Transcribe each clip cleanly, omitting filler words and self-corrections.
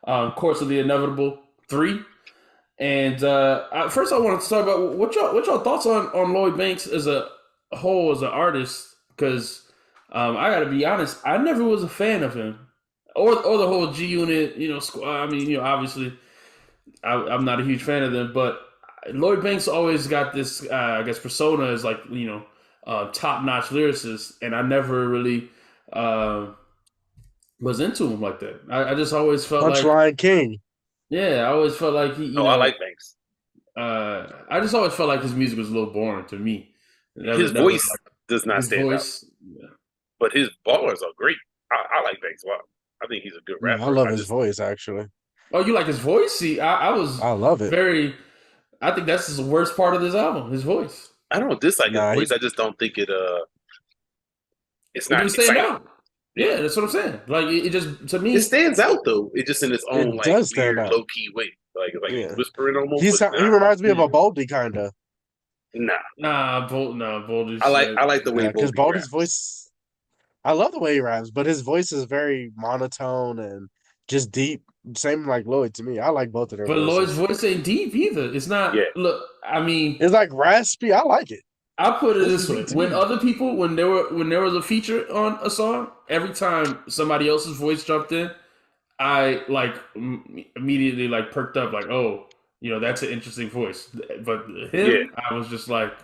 Course of the Inevitable 3. And first, I wanted to talk about what y'all thoughts on Lloyd Banks as a whole as an artist, because I got to be honest, I never was a fan of him or the whole G Unit, squad. I mean, obviously, I'm not a huge fan of them, but Lloyd Banks always got this, I guess, persona as like top notch lyricist, and I never really uh, was into him like that. I just always felt like, Punchline King. yeah, I always felt like he, Oh, I like Banks. I just always felt like his music was a little boring to me. His Never voice like does not his stand out, voice. Yeah. but his bars are great. I like Banks a lot. I think he's a good I rapper. love I his just voice, actually. Oh, you like his voice? See, I was I love it. very. I think that's the worst part of this album, his voice. I don't dislike his Nah, voice. I just don't think it's It not didn't stand exciting. out. Yeah. Yeah, that's what I'm saying. Like it just to It me, stands out though. It just in its own it like does stand weird, out. low key way. Like he's Yeah. whispering almost, but He nah. reminds me of yeah. a Boldy, kind of. Nah. Boldy I like said, I like the way Yeah, because Boldy Boldy's raps. voice, I love the way he raps, but his voice is very monotone and just deep. Same like Lloyd to me. I like both of their but Lloyd's voices. voice ain't deep either. It's Yeah. not. Look, I mean, It's like raspy. I like it. I put it This this is me way: to when me. other people, when there was a feature on a song, every time somebody else's voice jumped in, I like immediately like perked up, like, oh, that's an interesting voice. But Yeah. him, I was just like,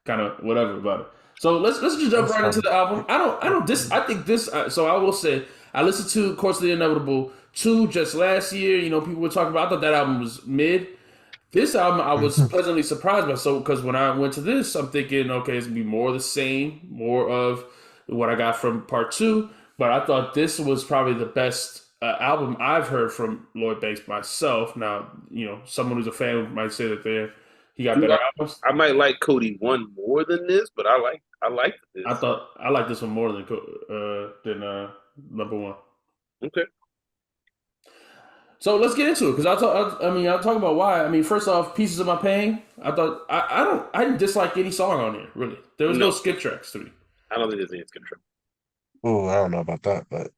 kind of whatever about it. So let's just jump That's right into funny. the album. I don't this. I think this. So I will say, I listened to Course of the Inevitable 2 just last year. People were talking about. I thought that album was mid. This album, I was pleasantly surprised by. So because when I went to this, I'm thinking, okay, it's gonna be more of the same, more of what I got from part two. But I thought this was probably the best album I've heard from Lloyd Banks myself. Now, someone who's a fan might say that he got Do better I, albums. I might like Cody one more than this, but I like I this. thought I like this one more than number one. Okay. So let's get into it because I'll talk about why. I mean, first off, Pieces of My Pain. I thought I didn't dislike any song on here really. There was no No, skip tracks to me. I don't think there's any control. Oh, I don't know about that, but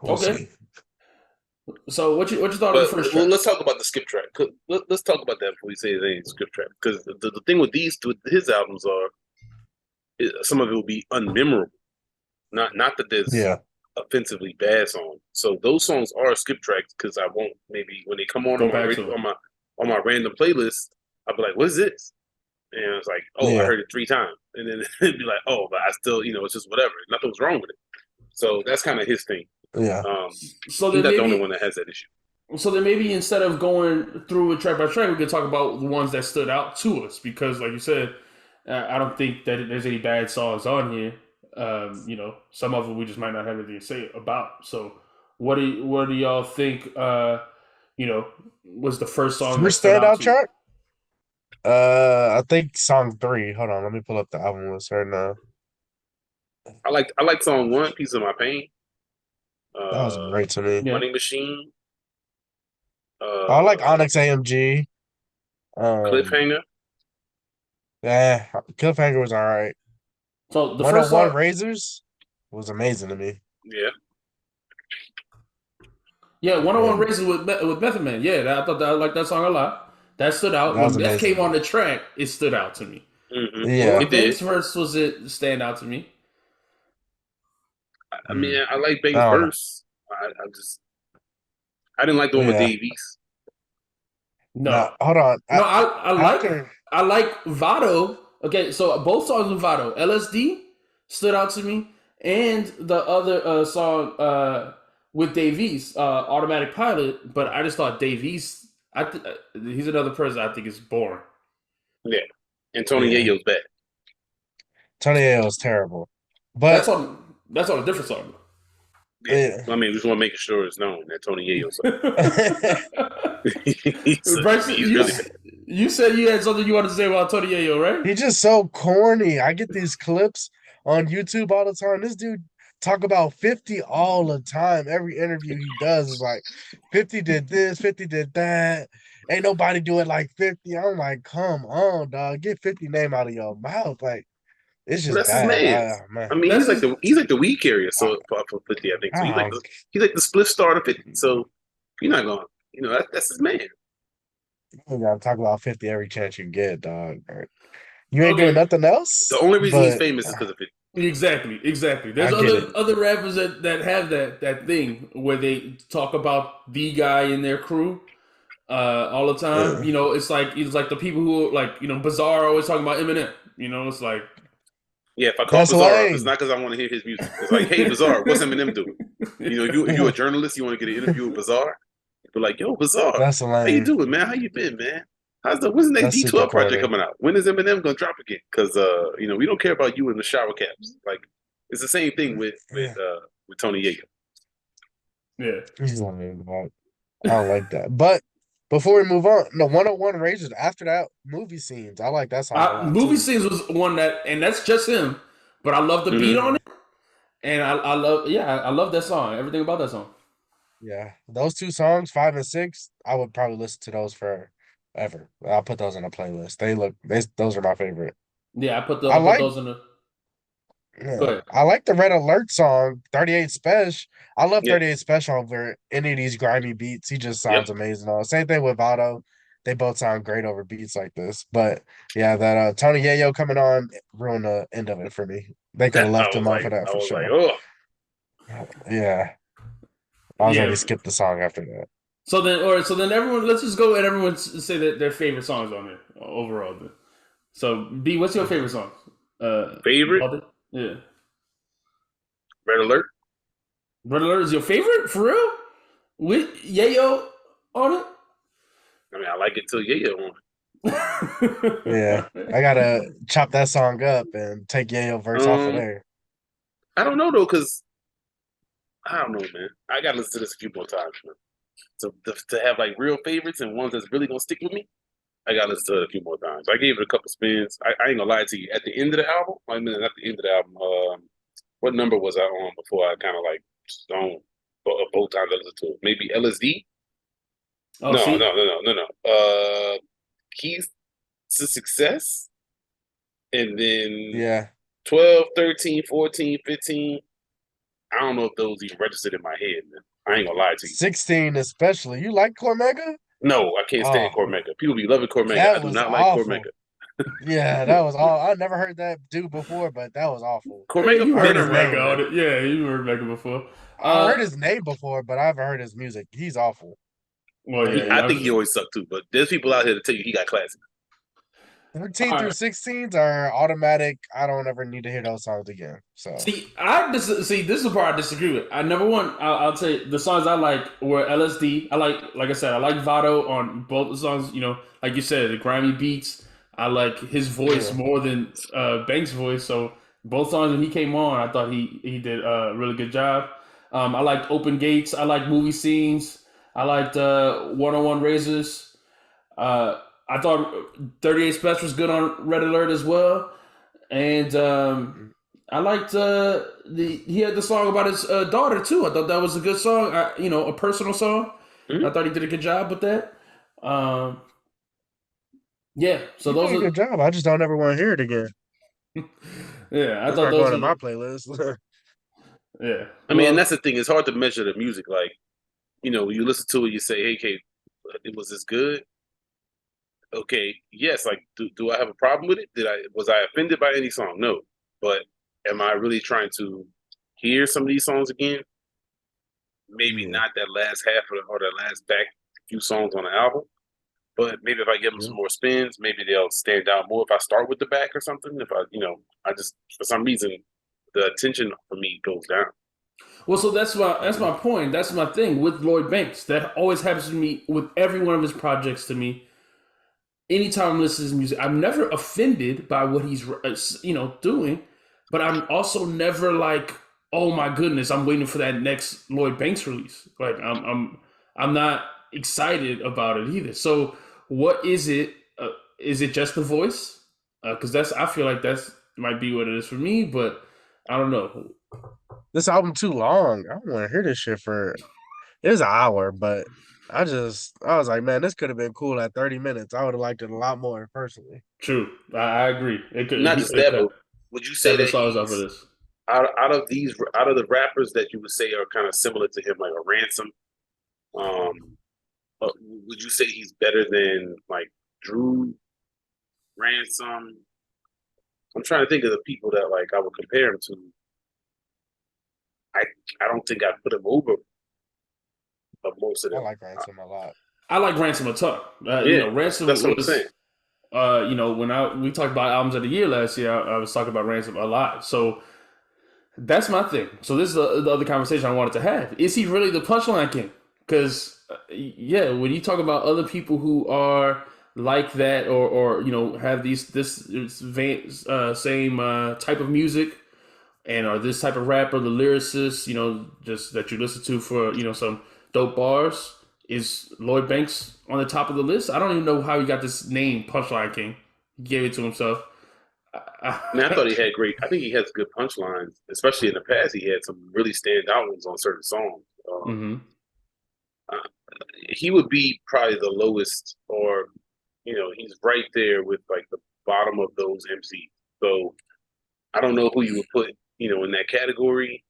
we'll Okay, see. so what you thought of the But first well, track? let's talk about the skip track. Let's talk about that before we say there's any skip track. Because the thing with with his albums are some of it will be unmemorable. Not that there's Yeah. offensively bad songs. So those songs are skip tracks because I won't maybe when they come Go on my back radio to it. on my random playlist, I'll be like, "What is this?" And it's like, "Oh, I Yeah. heard it 3 times," and then it'd be like, "Oh, but I still, it's just whatever. Nothing's wrong with it." So that's kind of his thing. Yeah. So He's then not the only maybe one that has that issue. instead of going through it track by track, we could talk about the ones that stood out to us because, like you said, I don't think that there's any bad songs on here. Some of them we just might not have anything to say about. So, what do y'all think? Was the first song that First stood out standout to you? chart? I think song 3. Hold on, let me pull up the album list right now. I like song one, "Piece of My Pain," That was uh, great to me. Yeah. "Money Machine," I like uh, Onyx AMG. Um, "Cliffhanger." yeah, Cliffhanger was all right. So the first 101 song, Razors was amazing to me. Yeah, yeah, 101 And Races with Method Man. Yeah, I thought that I liked that song a lot. That stood out that was when Meth came amazing. on the track. It stood out to me. Yeah. it Lloyd did. Banks verse was it stand out to me. I mean, Mm. I like I Banks' don't know. verse. I didn't like the one with Yeah. Dave East. Now, No, hold on. no, After I like Vado. Okay, so both songs with Vado, LSD stood out to me, and the other song with Davies, Automatic Pilot. But I just thought Davies, he's another person I think is boring. Yeah, and Tony yeah, Yayo's back. Tony A was terrible. That's But on that's on a different song. Yeah, yeah. I mean, we just want to make sure it's known that Tony Yayo's Bryce, he's really bad. you said you had something you wanted to say about Tony Yayo, right? He's just so corny. I get these clips on YouTube all the time. This dude talk about 50 all the time. Every interview he does is like 50 did this, 50 did that. Ain't nobody do it like 50. I'm like, come on, dog. Get 50 name out of your mouth. Like, it's Well, just that's his bad. man. Man. I mean, That's he's like his. the weed carrier. I, So for 50, I think so. I don't He's like the split star to 50. So you're not going. that's his man. You gotta talk about 50 every chance you get, dog. You ain't doing Okay, nothing else, The only reason he's but famous is because of it. exactly. There's I get it. other rappers that have that thing where they talk about the guy in their crew all the time. Uh, You know, it's like the people who like Bizarre always talking about Eminem. You know, it's like Yeah, if I call That's Bizarre up, it's lame. not because I want to hear his music. It's like, hey, Bizarre, what's Eminem doing? If you a journalist, you want to get an interview with Bizarre. Be like, yo, Bizarre, That's how you lame. doing, man? How you been, man? When's the next That's super D12 project corny. coming out? When is Eminem gonna drop again? Because we don't care about you in the shower caps. Like, it's the same thing with Tony Yayo. yeah. He's lame, dog. I don't like that. But before we move on, no 101 Razors. After that, movie scenes. I like that song a lot Movie too. scenes was one and that's just him. But I love the beat Mm-hmm. on it, and I love that song. Everything about that song. Yeah, those two songs, 5 and 6, I would probably listen to those forever. I'll put those in a playlist. Those are my favorite. Yeah, I I put like those in the. Go Yeah. ahead. I like the Red Alert song, 38 Special. I love Yeah. 38 Special over any of these grimy beats. He just Yep. sounds amazing. Same thing with Vado. They both sound great over beats like this. But yeah, that Tony Yayo coming on ruined the end of it for me. They could have I left was him off like, of that for sure. oh, Yeah. I was Yeah. already skipped the song after that. So then everyone, let's just go and everyone say that their favorite songs on there overall. Then. So B, what's your favorite song? favorite Baldy? Yeah. Red Alert. Red Alert is your favorite for real? With Yayo on it? I mean, I like it till Yayo on. Yeah. I gotta chop that song up and take Yayo verse off of Um, there. I don't know though, because I don't know, man. I gotta listen to this a few more times, man. So to have like real favorites and ones that's really gonna stick with me, I gotta listen to it a few more times. I gave it a couple spins. I ain't gonna lie to you. At the end of the album, I mean, not the end of the album. What number was I on before I kind of like stoned both times I listened to it? Maybe LSD? Oh, No, see? no, no, no, no, no. Keys to Success, and then Yeah. 12, 13, 14, 15. I don't know if those even registered in my head, man. I ain't gonna lie to you. 16 especially. You like Cormega? No, I can't stand Oh, Cormega. People be loving Cormega. I that do was not like awful. Cormega. Yeah, that was all. I never heard that dude before, but that was awful. Hey, Cormega you I been heard heard his around, Rebecca name. on man. it. Yeah, you heard Rebecca before. I heard his name before, but I haven't heard his music. He's awful. Well, Like yeah. I think he always sucked too, but there's people out here to tell you he got classic. 13 All through right. 16s are automatic. I don't ever need to hear those songs again. So See, this is the part I disagree with. Number one, I'll say the songs I like were LSD. Like I said, I like Vado on both the songs. You know, like you said, the grimy beats. I like his voice yeah. more than Banks' voice. So both songs when he came on, I thought he did a really good job. I liked Open Gates. I like movie scenes. I liked 101 Razors. I thought 38 Special was good on Red Alert as well. And I liked he had the song about his daughter too. I thought that was a good song. A personal song. Mhm. I thought he did a good job with that. Yeah. So He did those a are. good job. I just don't ever want to hear it again. Yeah, I It's thought not those going to were. my playlist. Yeah. I mean, and Well, that's the thing. It's hard to measure the music. Like, you listen to it, you say, "Hey, Kate, it was this good." Okay, yes. Like, do I have a problem with it? Was I offended by any song? No. But am I really trying to hear some of these songs again? Maybe Yeah. not that last half or that last back few songs on the album. But maybe if I give them Yeah. some more spins, maybe they'll stand out more. If I start with the back or something, if I just for some reason the attention for me goes down. so that's my point. That's my thing with Lloyd Banks. That always happens to me with every one of his projects. To me, anytime I'm listening to his music, I'm never offended by what he's doing, but I'm also never like, oh my goodness, I'm waiting for that next Lloyd Banks release. Like I'm not excited about it either. So what is it? Is it just the voice? Because I feel like that's might be what it is for me, but I don't know. This album too long. I don't want to hear this shit for. It's an hour, but I was like, man, this could have been cool at 30 minutes. I would have liked it a lot more personally. True, I agree. Not He just could have that, but cut would you say 7 that songs off of he's this. out of the rappers that you would say are kind of similar to him, like a Ransom, um, would you say he's better than like Drew Ransom? I'm trying to think of the people that like I would compare him to. I I don't think I'd put him over most of I them. like Ransom a lot. I like Ransom a ton. Yeah, Ransom that's what I'm was. saying. When we talked about albums of the year last year, I was talking about Ransom a lot. So that's my thing. So this is the other conversation I wanted to have. Is he really the punchline king? Because when you talk about other people who are like that, or have this same type of music, and are this type of rapper, the lyricist, just that you listen to for some dope bars. Is Lloyd Banks on the top of the list? I don't even know how he got this name, Punchline King. He gave it to himself. I mean, I thought he had great. I think he has good punchlines, especially in the past. He had some really standout ones on certain songs. Mm-hmm. Uh, he would be probably the lowest, or he's right there with like the bottom of those MCs. So I don't know who you would put, in that category.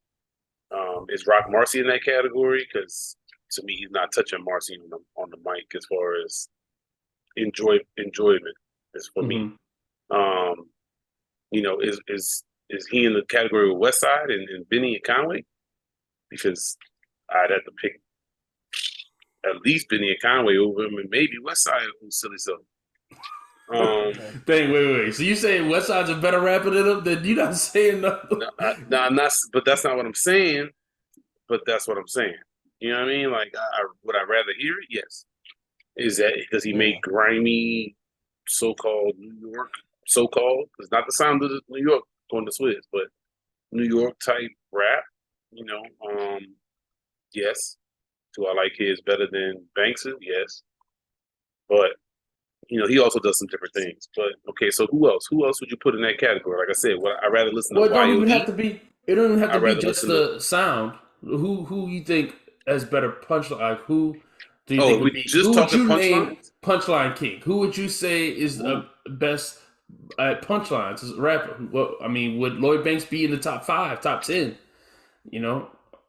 Is Rock Marcy in that category? Because to me, he's not touching Marcy on the mic as far as enjoyment is for me. Mm-hmm. Is he in the category with Westside and Benny and Conway? Because I'd have to pick at least Benny and Conway over him, and maybe Westside, who's silly so. Dang, wait. So you saying Westside's a better rapper than him? Then you not saying nothing? No, I'm not. But that's not what I'm saying. But that's what I'm saying. You know what I mean? Like, would I rather hear it? Yes. Is that because he made grimy, so-called New York, so-called? It's not the sound of New York going to Swizz, but New York type rap. Yes. Do I like his better than Banks's? Yes. But he also does some different things. But okay, so who else? Who else would you put in that category? Like I said, I'd rather listen to Well, it don't even YOD. have to be. It don't even have to I'd be rather just listen the sound. Who you think has better punchline? Like who do you Oh, think if would we be? just Who would talking you name punchlines? punchline king? Who would you say is the best at punchlines as a rapper? Well, I mean, would Lloyd Banks be in the top 5, top 10?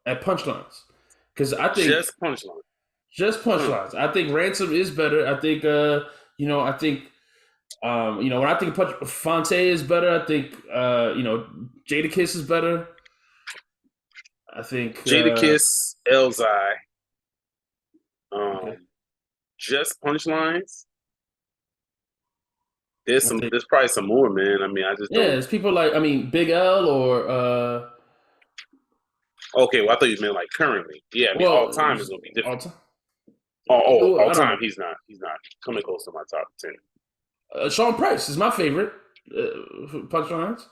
At punchlines, because I think Just punchline. just punchlines. I think Ransom is better. I think I think when I think Fonte is better. I think Jadakiss is better. I think Jadakiss, Elzai, okay. just punchlines. There's probably some more, man. I mean, I just don't. There's people like Big L or Okay, well, I thought you meant like currently. Yeah, I mean, all time is gonna be all different. time. All I don't time, know. he's not coming close to my top 10. Sean Price is my favorite punchlines. I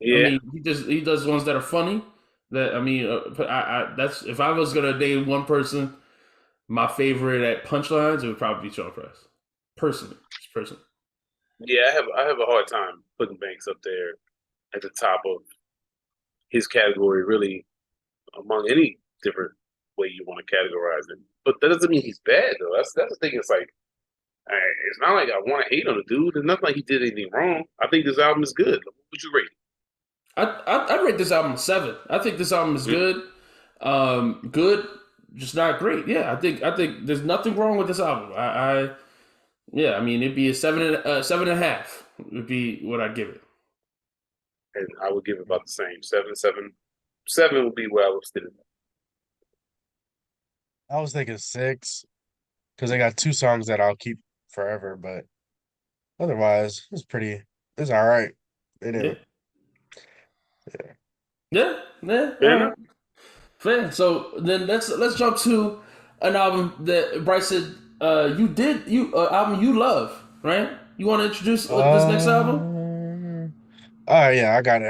Yeah, mean, he does ones that are funny. That that's if I was gonna name one person, my favorite at punchlines, it would probably be Sean Price. Personally. yeah. I have a hard time putting Banks up there at the top of his category, really, among any different way you want to categorize him. But that doesn't mean he's bad, though. That's the thing. It's like, it's not like I want to hate on the dude. It's nothing like he did anything wrong. I think this album is good. What would you rate it? I'd rate this album a 7. I think this album is good. Good, just not great. Yeah, I think there's nothing wrong with this album. I mean, it'd be a 7.5 would be what I'd give it. And I would give it about the same. 7 would be where I would sit. I was thinking 6 because I got 2 songs that I'll keep forever, but otherwise, it's all right. It is. Yeah. Fair enough. Fair. So then let's jump to an album that Bryce said album you love, right? You want to introduce this next album? All right, yeah, I got it.